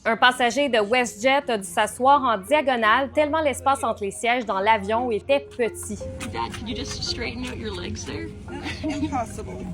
Un passager de WestJet a dû s'asseoir en diagonale tellement l'espace entre les sièges dans l'avion était petit. Dad, could you just straighten out your legs there? Impossible.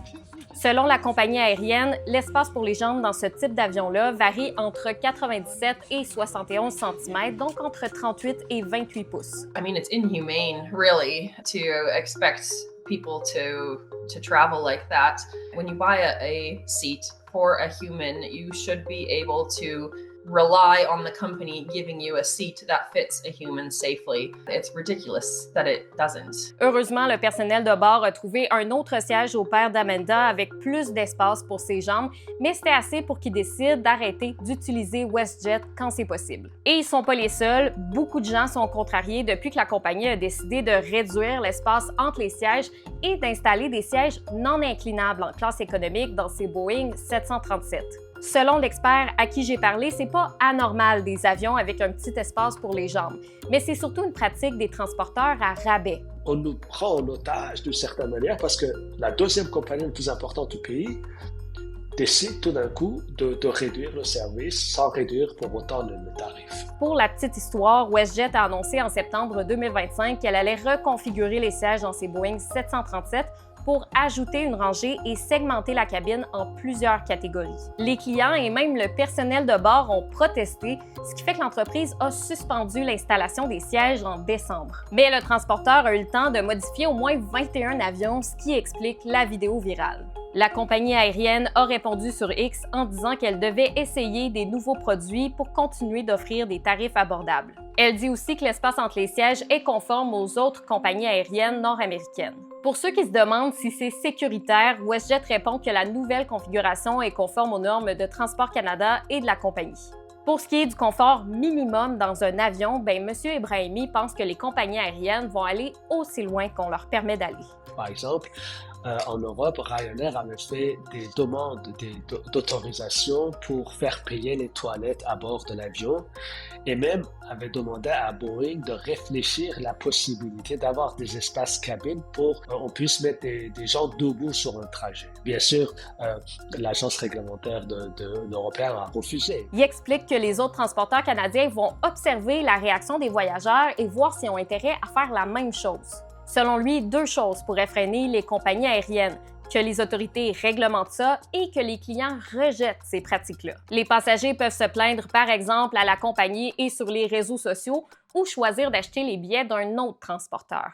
Selon la compagnie aérienne, l'espace pour les jambes dans ce type d'avion-là varie entre 97 et 71 cm, donc entre 38 et 28 pouces. I mean, it's inhumane, really, to expect people to travel like that. When you buy a seat for a human, you should be able to rely on the company giving you a seat that fits a human safely. It's ridiculous that it doesn't. Heureusement, le personnel de bord a trouvé un autre siège au père d'Amanda avec plus d'espace pour ses jambes, mais c'était assez pour qu'il décide d'arrêter d'utiliser WestJet quand c'est possible. Et ils sont pas les seuls, beaucoup de gens sont contrariés depuis que la compagnie a décidé de réduire l'espace entre les sièges et d'installer des sièges non inclinables en classe économique dans ses Boeing 737. Selon l'expert à qui j'ai parlé, c'est pas anormal des avions avec un petit espace pour les jambes, mais c'est surtout une pratique des transporteurs à rabais. On nous prend en otage d'une certaine manière parce que la deuxième compagnie la plus importante du pays décide tout d'un coup de réduire le service sans réduire pour autant le tarif. Pour la petite histoire, WestJet a annoncé en septembre 2025 qu'elle allait reconfigurer les sièges dans ses Boeing 737 pour ajouter une rangée et segmenter la cabine en plusieurs catégories. Les clients et même le personnel de bord ont protesté, ce qui fait que l'entreprise a suspendu l'installation des sièges en décembre. Mais le transporteur a eu le temps de modifier au moins 21 avions, ce qui explique la vidéo virale. La compagnie aérienne a répondu sur X en disant qu'elle devait essayer des nouveaux produits pour continuer d'offrir des tarifs abordables. Elle dit aussi que l'espace entre les sièges est conforme aux autres compagnies aériennes nord-américaines. Pour ceux qui se demandent si c'est sécuritaire, WestJet répond que la nouvelle configuration est conforme aux normes de Transport Canada et de la compagnie. Pour ce qui est du confort minimum dans un avion, M. Ebrahimi pense que les compagnies aériennes vont aller aussi loin qu'on leur permet d'aller. Par exemple, en Europe, Ryanair avait fait des demandes d'autorisation pour faire payer les toilettes à bord de l'avion et même avait demandé à Boeing de réfléchir la possibilité d'avoir des espaces cabines pour qu'on puisse mettre des gens debout sur un trajet. Bien sûr, l'agence réglementaire européenne a refusé. Il explique que les autres transporteurs canadiens vont observer la réaction des voyageurs et voir s'ils ont intérêt à faire la même chose. Selon lui, deux choses pourraient freiner les compagnies aériennes, que les autorités réglementent ça et que les clients rejettent ces pratiques-là. Les passagers peuvent se plaindre, par exemple, à la compagnie et sur les réseaux sociaux ou choisir d'acheter les billets d'un autre transporteur.